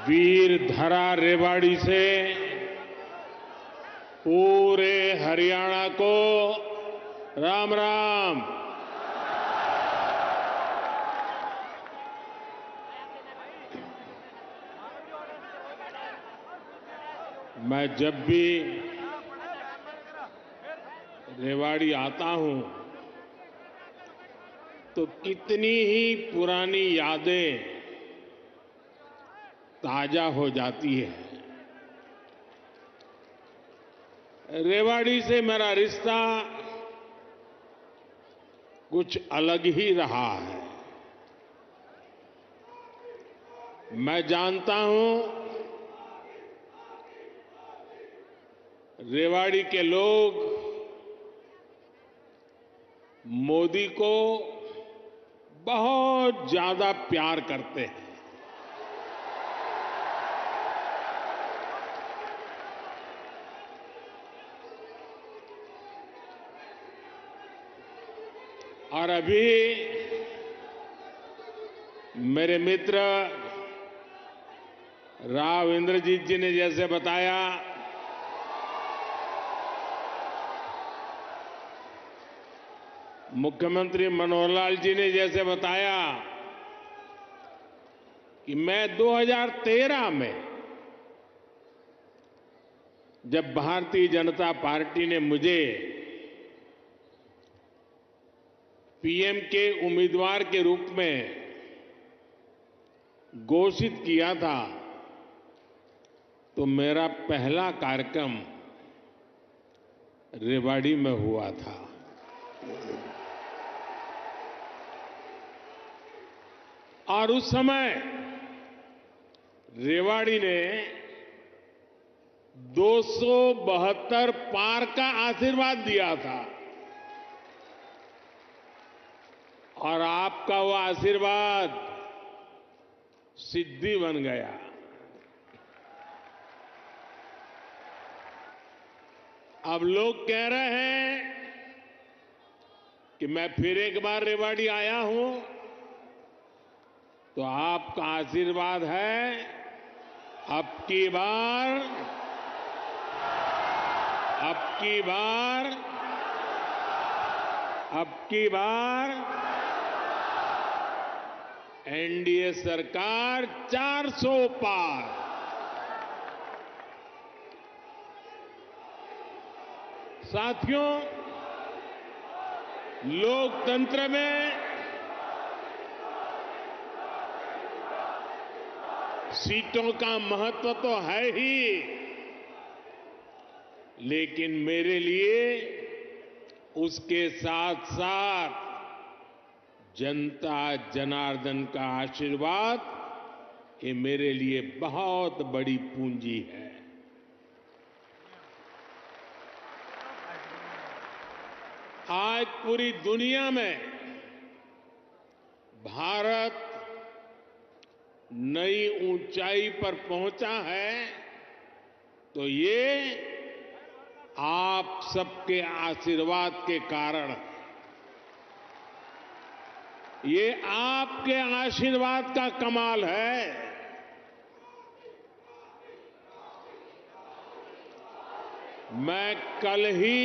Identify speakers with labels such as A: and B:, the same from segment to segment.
A: वीर धरा रेवाड़ी से पूरे हरियाणा को राम राम। मैं जब भी रेवाड़ी आता हूं तो कितनी ही पुरानी यादें ताजा हो जाती है। रेवाड़ी से मेरा रिश्ता कुछ अलग ही रहा है। मैं जानता हूं रेवाड़ी के लोग मोदी को बहुत ज्यादा प्यार करते हैं। और अभी मेरे मित्र राव इंद्रजीत जी ने जैसे बताया, मुख्यमंत्री मनोहर लाल जी ने जैसे बताया कि मैं 2013 में जब भारतीय जनता पार्टी ने मुझे पीएम के उम्मीदवार के रूप में घोषित किया था तो मेरा पहला कार्यक्रम रेवाड़ी में हुआ था। और उस समय रेवाड़ी ने 272 पार का आशीर्वाद दिया था और आपका वो आशीर्वाद सिद्धि बन गया। अब लोग कह रहे हैं कि मैं फिर एक बार रेवाड़ी आया हूं तो आपका आशीर्वाद है अब की बार एनडीए सरकार 400 पार। साथियों, लोकतंत्र में सीटों का महत्व तो है ही, लेकिन मेरे लिए उसके साथ साथ जनता जनार्दन का आशीर्वाद ये मेरे लिए बहुत बड़ी पूंजी है। आज पूरी दुनिया में भारत नई ऊंचाई पर पहुंचा है तो ये आप सबके आशीर्वाद के कारण, ये आपके आशीर्वाद का कमाल है। मैं कल ही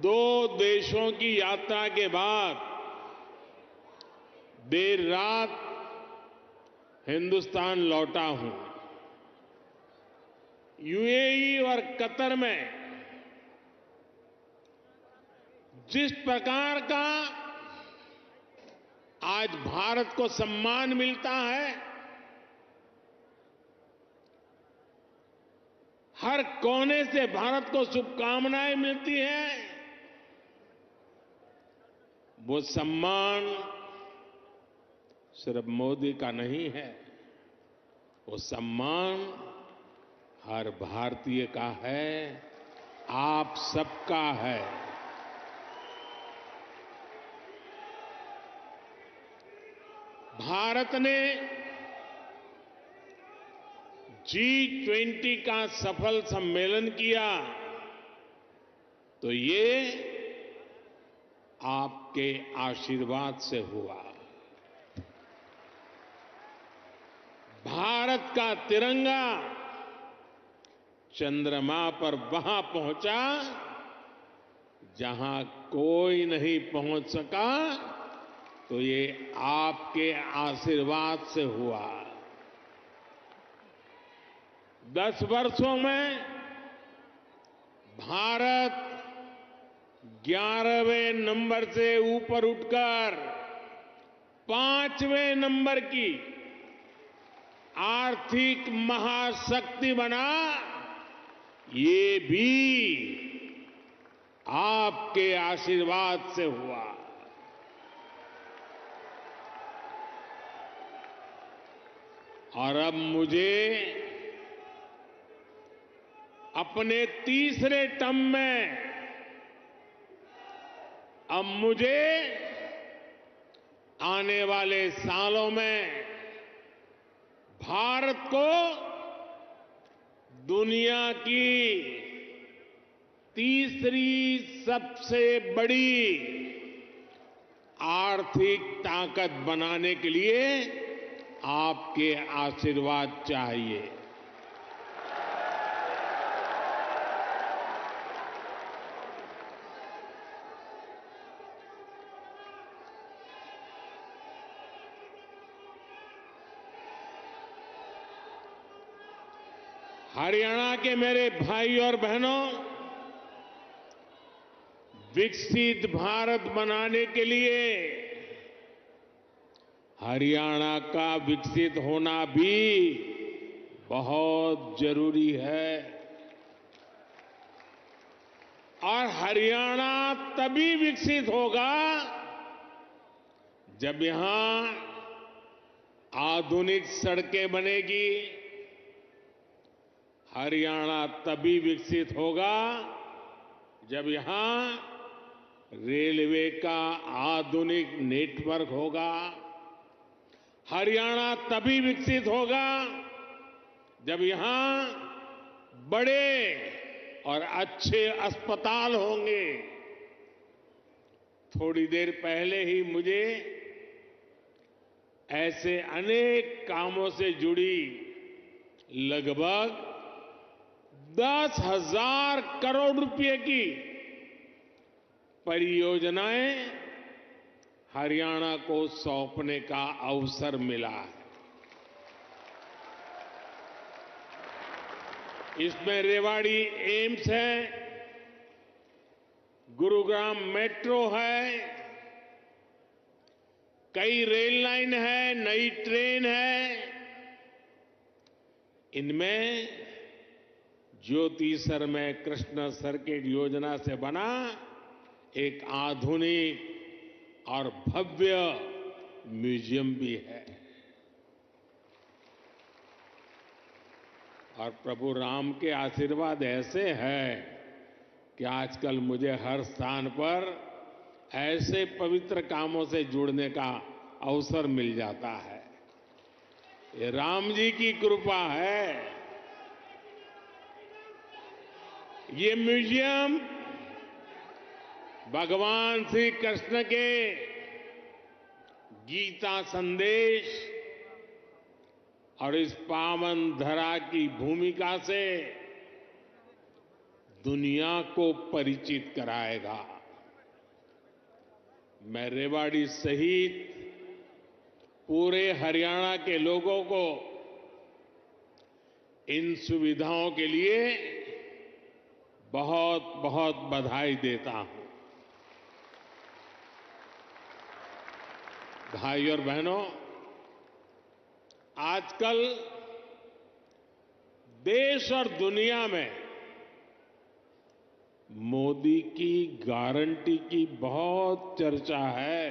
A: 2 देशों की यात्रा के बाद देर रात हिंदुस्तान लौटा हूं। यूएई और कतर में जिस प्रकार का आज भारत को सम्मान मिलता है, हर कोने से भारत को शुभकामनाएं मिलती हैं, वो सम्मान सिर्फ मोदी का नहीं है, वो सम्मान हर भारतीय का है, आप सबका है। भारत ने G20 का सफल सम्मेलन किया तो ये आपके आशीर्वाद से हुआ। भारत का तिरंगा चंद्रमा पर वहां पहुंचा जहां कोई नहीं पहुंच सका, तो ये आपके आशीर्वाद से हुआ। 10 वर्षों में भारत 11वें नंबर से ऊपर उठकर 5वें नंबर की आर्थिक महाशक्ति बना, ये भी आपके आशीर्वाद से हुआ। और अब मुझे अपने तीसरे टर्म में आने वाले सालों में भारत को दुनिया की तीसरी सबसे बड़ी आर्थिक ताकत बनाने के लिए आपके आशीर्वाद चाहिए। हरियाणा के मेरे भाई और बहनों, विकसित भारत बनाने के लिए हरियाणा का विकसित होना भी बहुत जरूरी है। और हरियाणा तभी विकसित होगा जब यहां आधुनिक सड़कें बनेगी। हरियाणा तभी विकसित होगा जब यहां रेलवे का आधुनिक नेटवर्क होगा। हरियाणा तभी विकसित होगा जब यहां बड़े और अच्छे अस्पताल होंगे। थोड़ी देर पहले ही मुझे ऐसे अनेक कामों से जुड़ी लगभग 10,000 करोड़ रुपए की परियोजनाएं हरियाणा को सौंपने का अवसर मिला है। इसमें रेवाड़ी एम्स है, गुरुग्राम मेट्रो है, कई रेल लाइन है, नई ट्रेन है। इनमें ज्योति सरमय कृष्ण सर्किट योजना से बना एक आधुनिक और भव्य म्यूजियम भी है। और प्रभु राम के आशीर्वाद ऐसे हैं कि आजकल मुझे हर स्थान पर ऐसे पवित्र कामों से जुड़ने का अवसर मिल जाता है। ये राम जी की कृपा है। ये म्यूजियम भगवान श्री कृष्ण के गीता संदेश और इस पावन धरा की भूमिका से दुनिया को परिचित कराएगा। मैं रेवाड़ी सहित पूरे हरियाणा के लोगों को इन सुविधाओं के लिए बहुत बहुत बधाई देता हूं। भाई और बहनों, आजकल देश और दुनिया में मोदी की गारंटी की बहुत चर्चा है।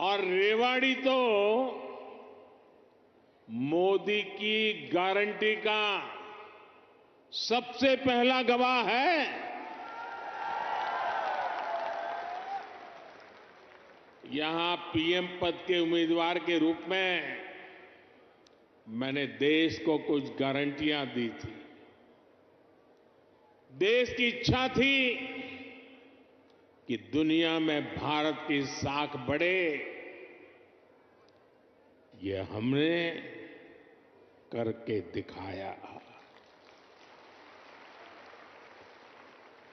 A: और रेवाड़ी तो मोदी की गारंटी का सबसे पहला गवाह है। यहां पीएम पद के उम्मीदवार के रूप में मैंने देश को कुछ गारंटियां दी थी। देश की इच्छा थी कि दुनिया में भारत की साख बढ़े, ये हमने करके दिखाया।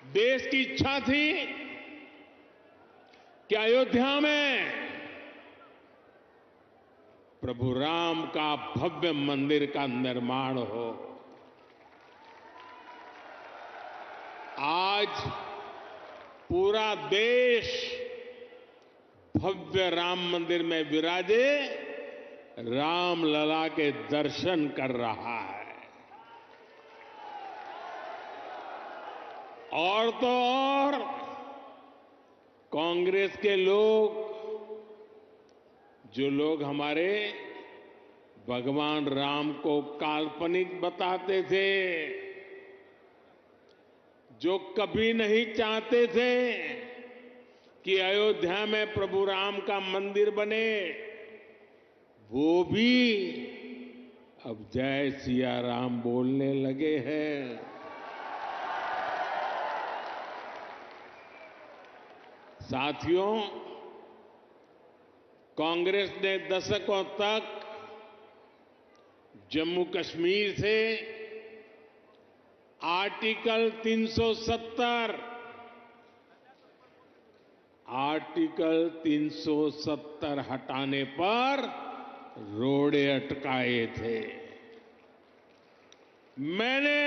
A: देश की इच्छा थी कि अयोध्या में प्रभु राम का भव्य मंदिर का निर्माण हो। आज पूरा देश भव्य राम मंदिर में विराजे राम लला के दर्शन कर रहा है। और तो और कांग्रेस के लोग, जो लोग हमारे भगवान राम को काल्पनिक बताते थे, जो कभी नहीं चाहते थे कि अयोध्या में प्रभु राम का मंदिर बने, वो भी अब जय सिया राम बोलने लगे हैं। साथियों, कांग्रेस ने दशकों तक जम्मू कश्मीर से आर्टिकल 370 हटाने पर रोड़े अटकाए थे। मैंने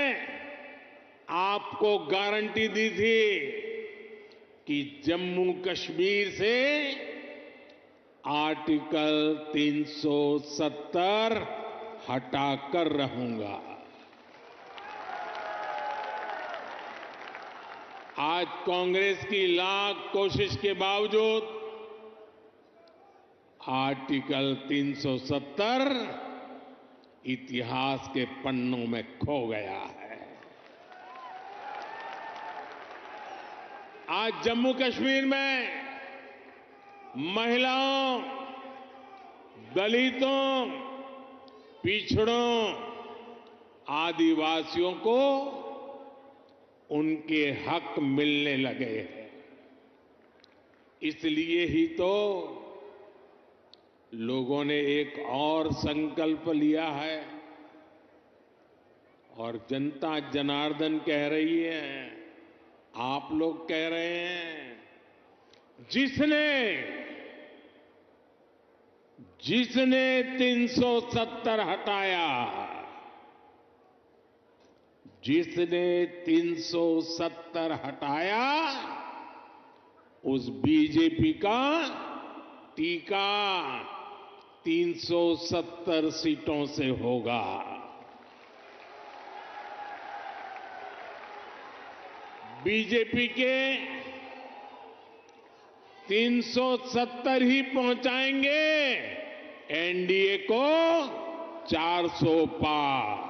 A: आपको गारंटी दी थी कि जम्मू कश्मीर से आर्टिकल 370 हटाकर रहूंगा। आज कांग्रेस की लाख कोशिश के बावजूद आर्टिकल 370 इतिहास के पन्नों में खो गया है। आज जम्मू कश्मीर में महिलाओं, दलितों, पिछड़ों, आदिवासियों को उनके हक मिलने लगे हैं। इसलिए ही तो लोगों ने एक और संकल्प लिया है और जनता जनार्दन कह रही है, आप लोग कह रहे हैं, जिसने 370 हटाया, जिसने 370 हटाया, उस बीजेपी का टीका 370 सीटों से होगा। बीजेपी के 370 ही पहुंचाएंगे एनडीए को 400 पार।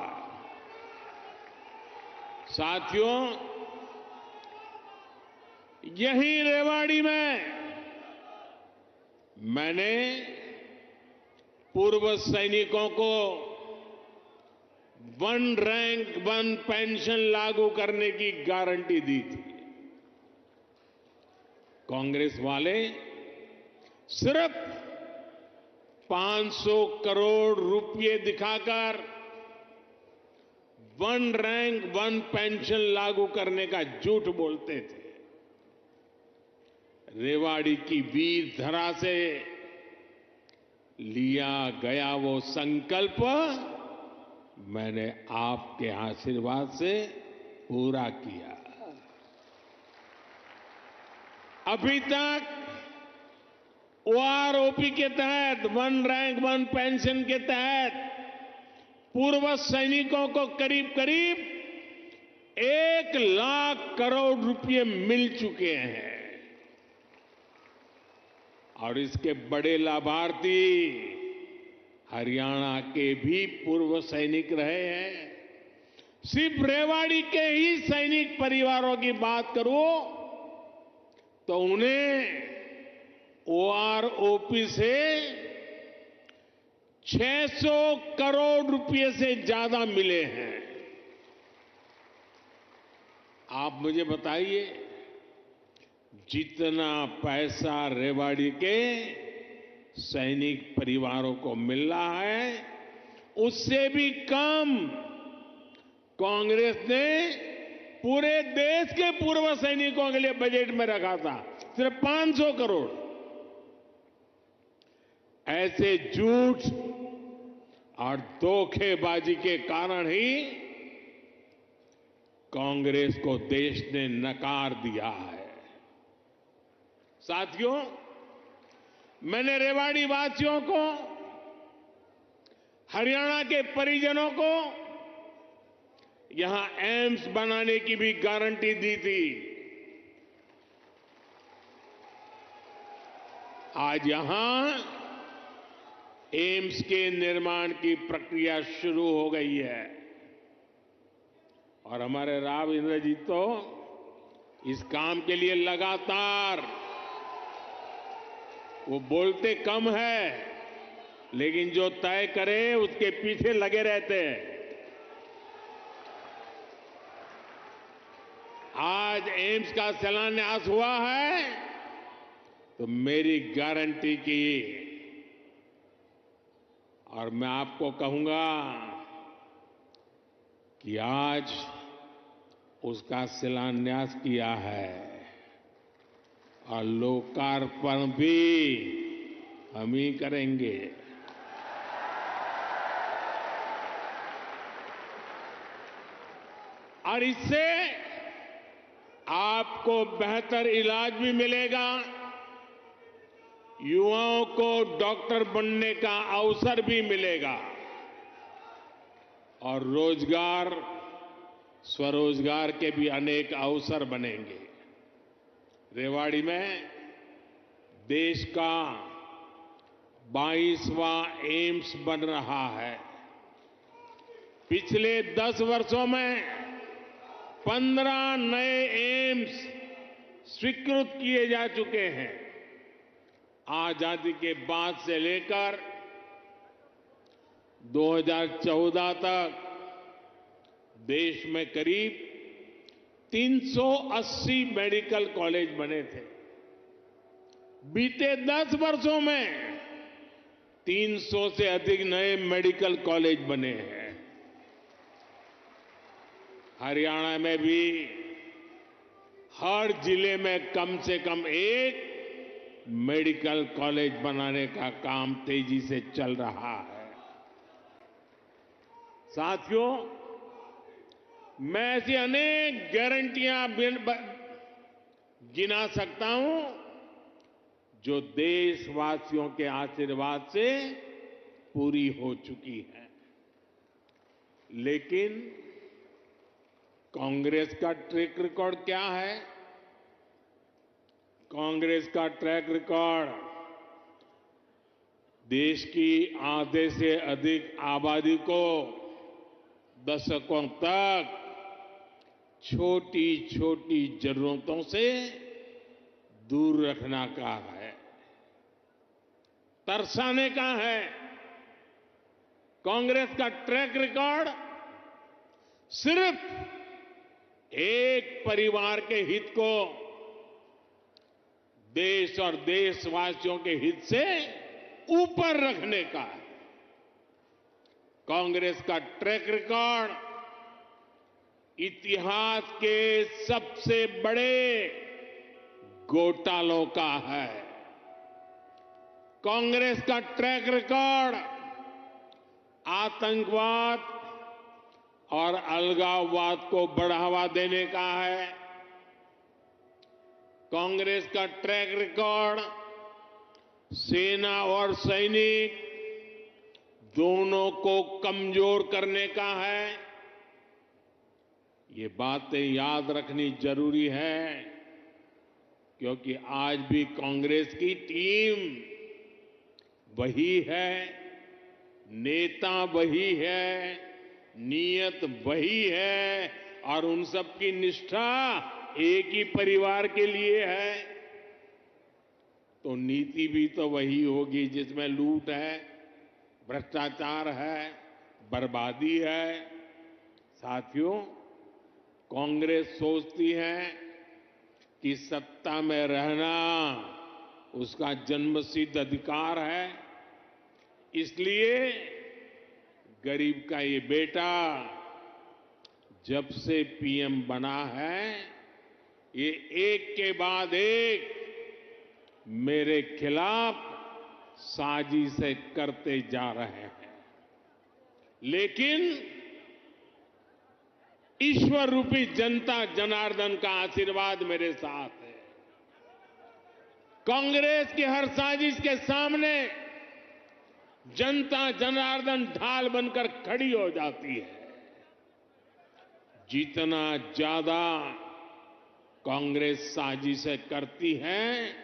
A: साथियों, यही रेवाड़ी में मैंने पूर्व सैनिकों को वन रैंक वन पेंशन लागू करने की गारंटी दी थी। कांग्रेस वाले सिर्फ 500 करोड़ रुपए दिखाकर वन रैंक वन पेंशन लागू करने का झूठ बोलते थे। रेवाड़ी की वीर धरा से लिया गया वो संकल्प मैंने आपके आशीर्वाद से पूरा किया। अभी तक ओआरओपी के तहत, वन रैंक वन पेंशन के तहत पूर्व सैनिकों को करीब करीब 1 लाख करोड़ रुपए मिल चुके हैं और इसके बड़े लाभार्थी हरियाणा के भी पूर्व सैनिक रहे हैं। सिर्फ रेवाड़ी के ही सैनिक परिवारों की बात करूं तो उन्हें ओआरओपी से 600 करोड़ रुपए से ज्यादा मिले हैं। आप मुझे बताइए, जितना पैसा रेवाड़ी के सैनिक परिवारों को मिल रहा है उससे भी कम कांग्रेस ने पूरे देश के पूर्व सैनिकों के लिए बजट में रखा था, सिर्फ 500 करोड़। ऐसे झूठ और धोखेबाजी के कारण ही कांग्रेस को देश ने नकार दिया है। साथियों, मैंने रेवाड़ी वासियों को, हरियाणा के परिजनों को यहां एम्स बनाने की भी गारंटी दी थी। आज यहां एम्स के निर्माण की प्रक्रिया शुरू हो गई है और हमारे राव इंद्रजीत तो इस काम के लिए लगातार, वो बोलते कम है लेकिन जो तय करे उसके पीछे लगे रहते हैं। आज एम्स का शिलान्यास हुआ है तो मेरी गारंटी की, और मैं आपको कहूंगा कि आज उसका शिलान्यास किया है और लोकार्पण भी हम ही करेंगे। और इससे आपको बेहतर इलाज भी मिलेगा, युवाओं को डॉक्टर बनने का अवसर भी मिलेगा और रोजगार, स्वरोजगार के भी अनेक अवसर बनेंगे। रेवाड़ी में देश का 22वां एम्स बन रहा है। पिछले 10 वर्षों में 15 नए एम्स स्वीकृत किए जा चुके हैं। आजादी के बाद से लेकर 2014 तक देश में करीब 380 मेडिकल कॉलेज बने थे। बीते 10 वर्षों में 300 से अधिक नए मेडिकल कॉलेज बने हैं। हरियाणा में भी हर जिले में कम से कम एक मेडिकल कॉलेज बनाने का काम तेजी से चल रहा है। साथियों, मैं ऐसी अनेक गारंटियां गिना सकता हूं जो देशवासियों के आशीर्वाद से पूरी हो चुकी है। लेकिन कांग्रेस का ट्रैक रिकॉर्ड क्या है? कांग्रेस का ट्रैक रिकॉर्ड देश की आधे से अधिक आबादी को दशकों तक छोटी छोटी जरूरतों से दूर रखना का है, तरसाने का है। कांग्रेस का ट्रैक रिकॉर्ड सिर्फ एक परिवार के हित को देश और देशवासियों के हित से ऊपर रखने का है। कांग्रेस का ट्रैक रिकॉर्ड इतिहास के सबसे बड़े घोटालों का है। कांग्रेस का ट्रैक रिकॉर्ड आतंकवाद और अलगाववाद को बढ़ावा देने का है। कांग्रेस का ट्रैक रिकॉर्ड सेना और सैनिक दोनों को कमजोर करने का है। ये बातें याद रखनी जरूरी है क्योंकि आज भी कांग्रेस की टीम वही है, नेता वही है, नीयत वही है और उन सब की निष्ठा एक ही परिवार के लिए है। तो नीति भी तो वही होगी जिसमें लूट है, भ्रष्टाचार है, बर्बादी है। साथियों, कांग्रेस सोचती है कि सत्ता में रहना उसका जन्मसिद्ध अधिकार है। इसलिए गरीब का ये बेटा जब से पीएम बना है, ये एक के बाद एक मेरे खिलाफ साजिशें करते जा रहे हैं। लेकिन ईश्वर रूपी जनता जनार्दन का आशीर्वाद मेरे साथ है। कांग्रेस की हर साजिश के सामने जनता जनार्दन ढाल बनकर खड़ी हो जाती है। जितना ज्यादा कांग्रेस साजिशें करती है,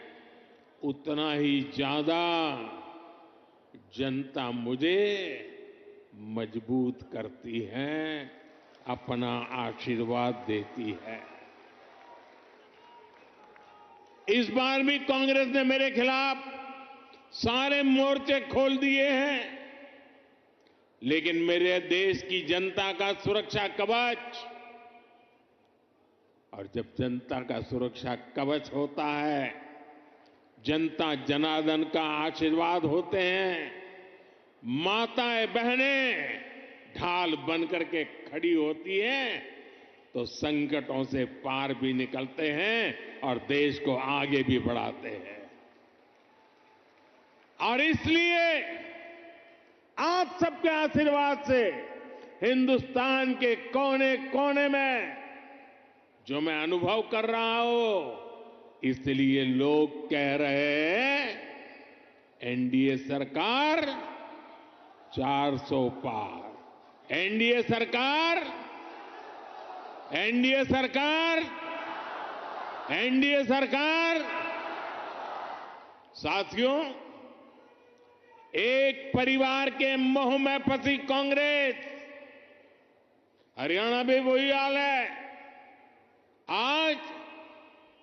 A: उतना ही ज्यादा जनता मुझे मजबूत करती है, अपना आशीर्वाद देती है। इस बार भी कांग्रेस ने मेरे खिलाफ सारे मोर्चे खोल दिए हैं, लेकिन मेरे देश की जनता का सुरक्षा कवच, और जब जनता का सुरक्षा कवच होता है, जनता जनार्दन का आशीर्वाद होते हैं, माताएं बहनें ढाल बनकर के खड़ी होती हैं, तो संकटों से पार भी निकलते हैं और देश को आगे भी बढ़ाते हैं। और इसलिए आप सबके आशीर्वाद से हिंदुस्तान के कोने कोने में जो मैं अनुभव कर रहा हूं, इसलिए लोग कह रहे हैं एनडीए सरकार 400 पार। एनडीए सरकार, एनडीए सरकार, एनडीए सरकार। साथियों, एक परिवार के मोह में फंसी कांग्रेस, हरियाणा में वही हाल है, आज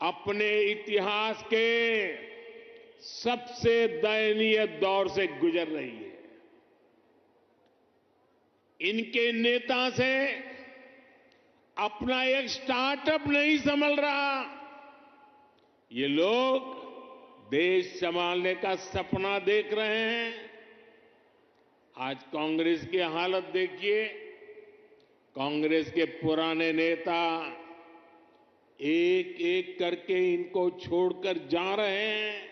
A: अपने इतिहास के सबसे दयनीय दौर से गुजर रही है। इनके नेता से अपना एक स्टार्टअप नहीं संभल रहा। ये लोग देश संभालने का सपना देख रहे हैं। आज कांग्रेस की हालत देखिए। कांग्रेस के पुराने नेता एक एक करके इनको छोड़कर जा रहे हैं।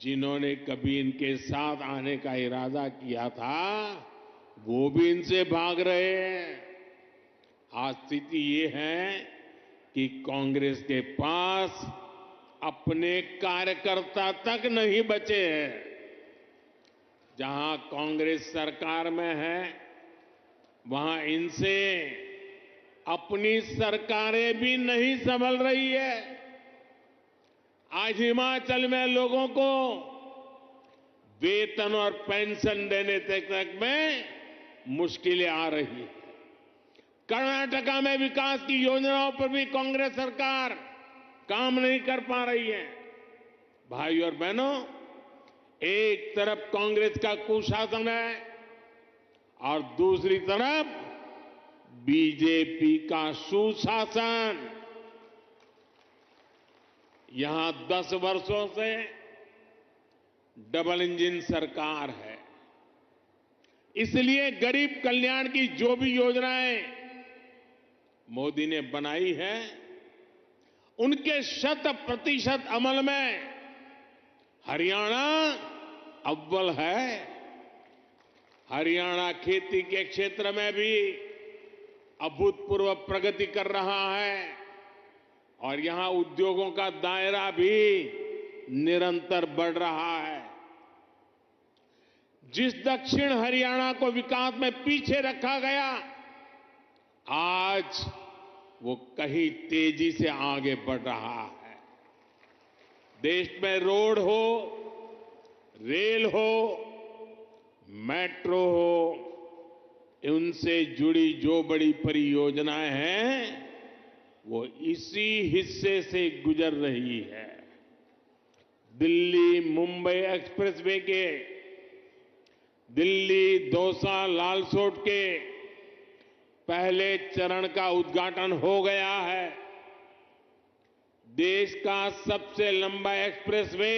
A: जिन्होंने कभी इनके साथ आने का इरादा किया था, वो भी इनसे भाग रहे हैं। आज स्थिति ये है कि कांग्रेस के पास अपने कार्यकर्ता तक नहीं बचे हैं। जहां कांग्रेस सरकार में है, वहां इनसे अपनी सरकारें भी नहीं संभल रही है। आज हिमाचल में लोगों को वेतन और पेंशन देने तक में मुश्किलें आ रही है। कर्नाटका में विकास की योजनाओं पर भी कांग्रेस सरकार काम नहीं कर पा रही है। भाई और बहनों, एक तरफ कांग्रेस का कुशासन है और दूसरी तरफ बीजेपी का सुशासन। यहां 10 वर्षों से डबल इंजन सरकार है। इसलिए गरीब कल्याण की जो भी योजनाएं मोदी ने बनाई है, उनके 100% अमल में हरियाणा अव्वल है। हरियाणा खेती के क्षेत्र में भी अभूतपूर्व प्रगति कर रहा है और यहां उद्योगों का दायरा भी निरंतर बढ़ रहा है। जिस दक्षिण हरियाणा को विकास में पीछे रखा गया, आज वो कहीं तेजी से आगे बढ़ रहा है। देश में रोड हो, रेल हो, मेट्रो हो, उनसे जुड़ी जो बड़ी परियोजनाएं हैं, वो इसी हिस्से से गुजर रही है। दिल्ली मुंबई एक्सप्रेसवे के, दिल्ली दौसा लालसोट के पहले चरण का उद्घाटन हो गया है। देश का सबसे लंबा एक्सप्रेसवे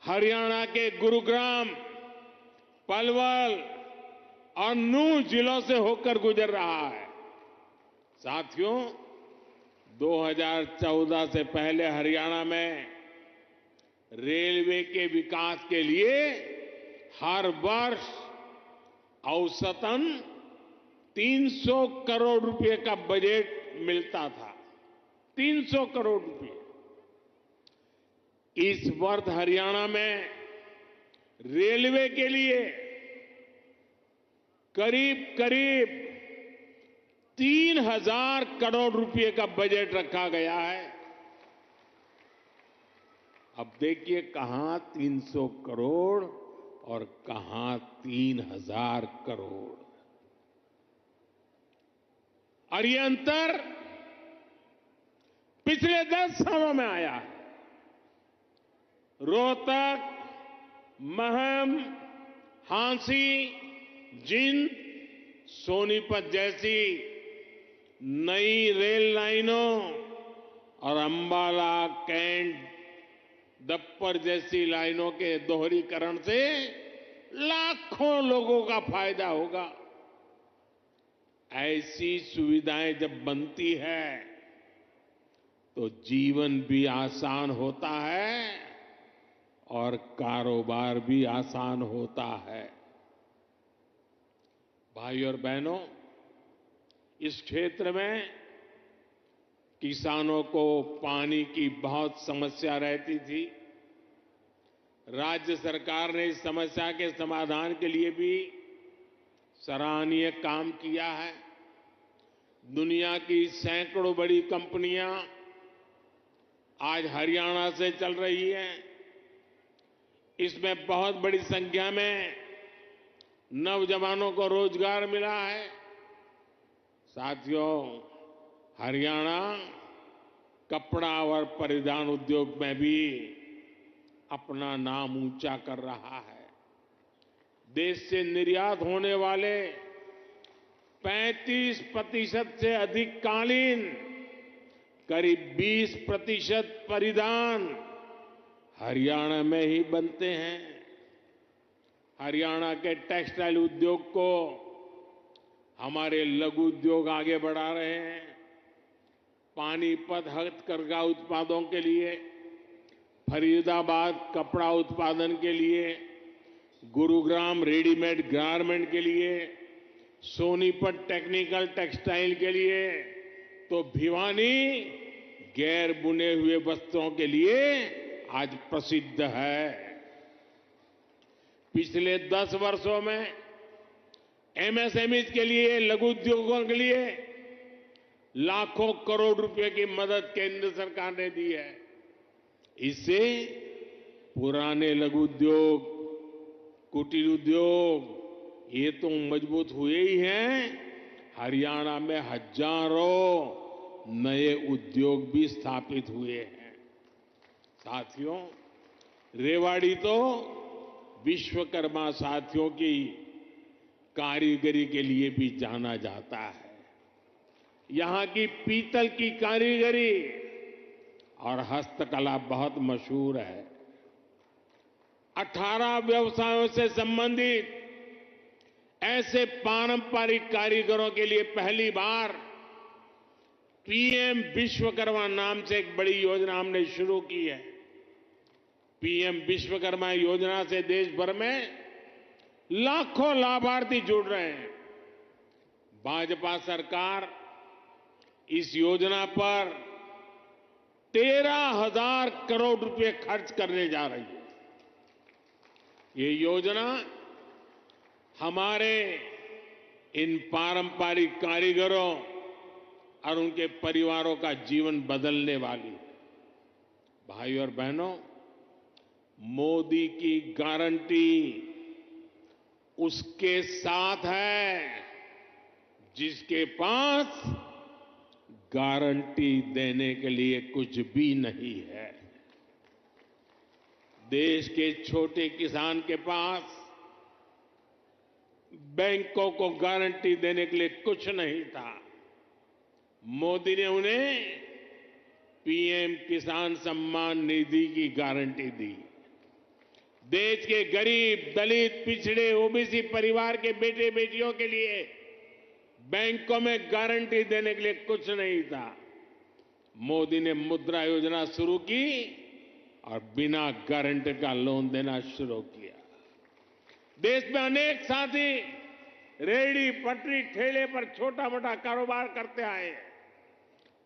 A: हरियाणा के गुरुग्राम, पलवल और नूंह जिलों से होकर गुजर रहा है। साथियों, 2014 से पहले हरियाणा में रेलवे के विकास के लिए हर वर्ष औसतन 300 करोड़ रुपए का बजट मिलता था। 300 करोड़ रुपए। इस वर्ष हरियाणा में रेलवे के लिए करीब करीब 3,000 करोड़ रुपए का बजट रखा गया है। अब देखिए कहां 300 करोड़ और कहां 3,000 करोड़। और ये अंतर पिछले 10 सालों में आया है। रोहतक, महम, हांसी, जींद, सोनीपत जैसी नई रेल लाइनों और अंबाला, कैंट, दप्पर जैसी लाइनों के दोहरीकरण से लाखों लोगों का फायदा होगा। ऐसी सुविधाएं जब बनती है तो जीवन भी आसान होता है और कारोबार भी आसान होता है। भाई और बहनों, इस क्षेत्र में किसानों को पानी की बहुत समस्या रहती थी। राज्य सरकार ने इस समस्या के समाधान के लिए भी सराहनीय काम किया है। दुनिया की सैकड़ों बड़ी कंपनियां आज हरियाणा से चल रही हैं। इसमें बहुत बड़ी संख्या में नौजवानों को रोजगार मिला है। साथियों, हरियाणा कपड़ा और परिधान उद्योग में भी अपना नाम ऊंचा कर रहा है। देश से निर्यात होने वाले 35% से अधिक कालीन, करीब 20% परिधान हरियाणा में ही बनते हैं। हरियाणा के टेक्सटाइल उद्योग को हमारे लघु उद्योग आगे बढ़ा रहे हैं। पानीपत हथकरघा उत्पादों के लिए, फरीदाबाद कपड़ा उत्पादन के लिए, गुरुग्राम रेडीमेड गारमेंट के लिए, सोनीपत टेक्निकल टेक्सटाइल के लिए, तो भिवानी गैर बुने हुए वस्त्रों के लिए आज प्रसिद्ध है। पिछले 10 वर्षों में एमएसएमई के लिए, लघु उद्योगों के लिए लाखों करोड़ रुपए की मदद केंद्र सरकार ने दी है। इससे पुराने लघु उद्योग, कुटीर उद्योग ये तो मजबूत हुए ही हैं, हरियाणा में हजारों नए उद्योग भी स्थापित हुए हैं। साथियों, रेवाड़ी तो विश्वकर्मा साथियों की कारीगरी के लिए भी जाना जाता है। यहां की पीतल की कारीगरी और हस्तकला बहुत मशहूर है। 18 व्यवसायों से संबंधित ऐसे पारंपरिक कारीगरों के लिए पहली बार पीएम विश्वकर्मा नाम से एक बड़ी योजना हमने शुरू की है। पीएम विश्वकर्मा योजना से देश भर में लाखों लाभार्थी जुड़ रहे हैं। भाजपा सरकार इस योजना पर 13,000 करोड़ रुपए खर्च करने जा रही है। ये योजना हमारे इन पारंपरिक कारीगरों और उनके परिवारों का जीवन बदलने वाली है। भाई और बहनों, मोदी की गारंटी उसके साथ है जिसके पास गारंटी देने के लिए कुछ भी नहीं है। देश के छोटे किसान के पास बैंकों को गारंटी देने के लिए कुछ नहीं था। मोदी ने उन्हें पीएम किसान सम्मान निधि की गारंटी दी। देश के गरीब, दलित, पिछड़े, ओबीसी परिवार के बेटे बेटियों के लिए बैंकों में गारंटी देने के लिए कुछ नहीं था। मोदी ने मुद्रा योजना शुरू की और बिना गारंटी का लोन देना शुरू किया। देश में अनेक साथी रेहड़ी, पटरी, ठेले पर छोटा मोटा कारोबार करते आए।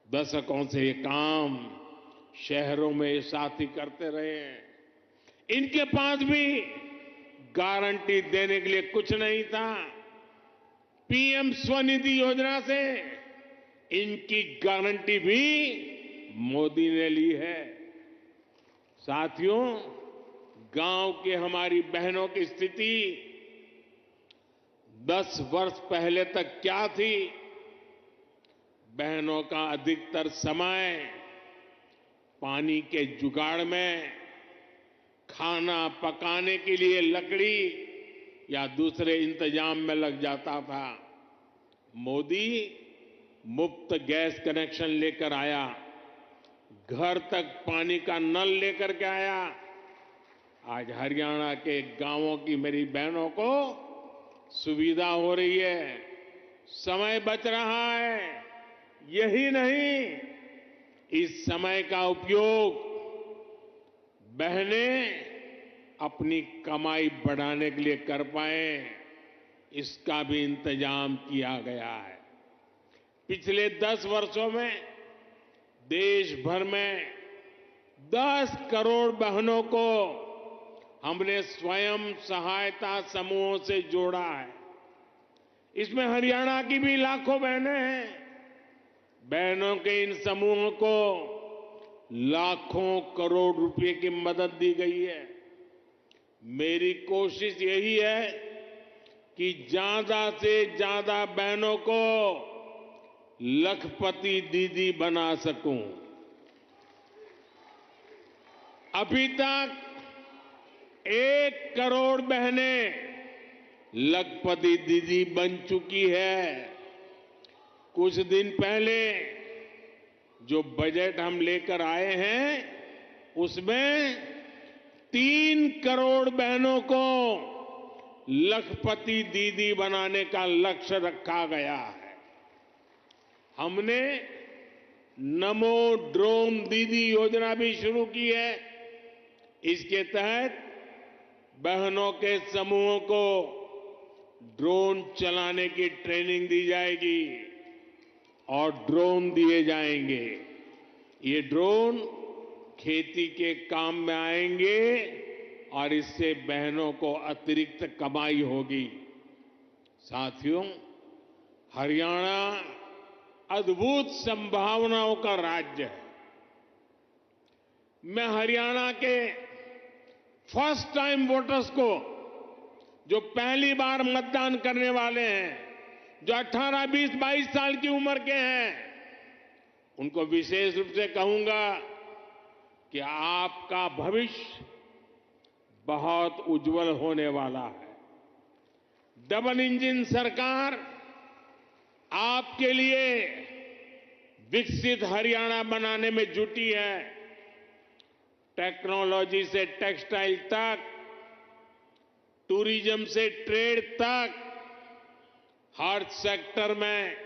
A: दशकों से ये काम शहरों में ये साथी करते रहे हैं। इनके पास भी गारंटी देने के लिए कुछ नहीं था। पीएम स्वनिधि योजना से इनकी गारंटी भी मोदी ने ली है। साथियों, गांव की हमारी बहनों की स्थिति 10 वर्ष पहले तक क्या थी? बहनों का अधिकतर समय पानी के जुगाड़ में, खाना पकाने के लिए लकड़ी या दूसरे इंतजाम में लग जाता था। मोदी मुफ्त गैस कनेक्शन लेकर आया, घर तक पानी का नल लेकर के आया। आज हरियाणा के गांवों की मेरी बहनों को सुविधा हो रही है, समय बच रहा है। यही नहीं, इस समय का उपयोग बहनें अपनी कमाई बढ़ाने के लिए कर पाए, इसका भी इंतजाम किया गया है। पिछले 10 वर्षों में देश भर में 10 करोड़ बहनों को हमने स्वयं सहायता समूहों से जोड़ा है। इसमें हरियाणा की भी लाखों बहनें हैं। बहनों के इन समूहों को लाखों करोड़ रुपए की मदद दी गई है। मेरी कोशिश यही है कि ज्यादा से ज्यादा बहनों को लखपति दीदी बना सकूं। अभी तक 1 करोड़ बहनें लखपति दीदी बन चुकी है। कुछ दिन पहले जो बजट हम लेकर आए हैं, उसमें 3 करोड़ बहनों को लखपति दीदी बनाने का लक्ष्य रखा गया है। हमने नमो ड्रोन दीदी योजना भी शुरू की है। इसके तहत बहनों के समूहों को ड्रोन चलाने की ट्रेनिंग दी जाएगी और ड्रोन दिए जाएंगे। ये ड्रोन खेती के काम में आएंगे और इससे बहनों को अतिरिक्त कमाई होगी। साथियों, हरियाणा अद्भुत संभावनाओं का राज्य है। मैं हरियाणा के फर्स्ट टाइम वोटर्स को, जो पहली बार मतदान करने वाले हैं, जो 18, 20, 22 साल की उम्र के हैं, उनको विशेष रूप से कहूंगा कि आपका भविष्य बहुत उज्जवल होने वाला है। डबल इंजन सरकार आपके लिए विकसित हरियाणा बनाने में जुटी है। टेक्नोलॉजी से टेक्सटाइल तक, टूरिज्म से ट्रेड तक, हर सेक्टर में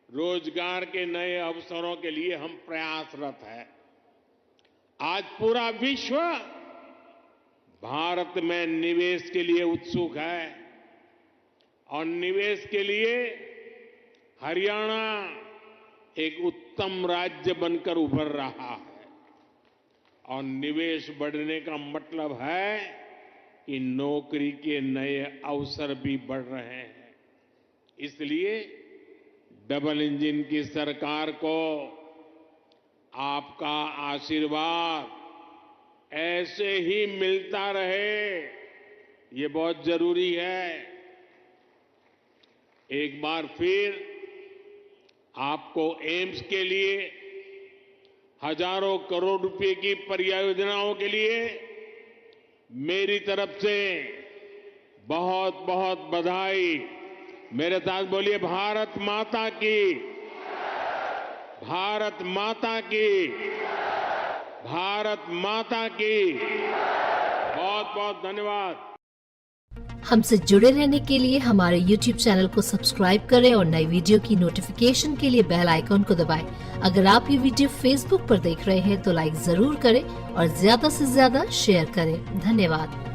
A: रोजगार के नए अवसरों के लिए हम प्रयासरत हैं। आज पूरा विश्व भारत में निवेश के लिए उत्सुक है और निवेश के लिए हरियाणा एक उत्तम राज्य बनकर उभर रहा है। और निवेश बढ़ने का मतलब है कि नौकरी के नए अवसर भी बढ़ रहे हैं। इसलिए डबल इंजन की सरकार को आपका आशीर्वाद ऐसे ही मिलता रहे, ये बहुत जरूरी है। एक बार फिर आपको एम्स के लिए हजारों करोड़ रुपए की परियोजनाओं के लिए मेरी तरफ से बहुत बहुत बधाई। मेरे साथ बोलिए, भारत माता की, भारत माता की, भारत माता की। बहुत बहुत धन्यवाद।
B: हमसे जुड़े रहने के लिए हमारे YouTube चैनल को सब्सक्राइब करें और नई वीडियो की नोटिफिकेशन के लिए बेल आइकॉन को दबाएं। अगर आप ये वीडियो Facebook पर देख रहे हैं तो लाइक जरूर करें और ज्यादा से ज्यादा शेयर करें। धन्यवाद।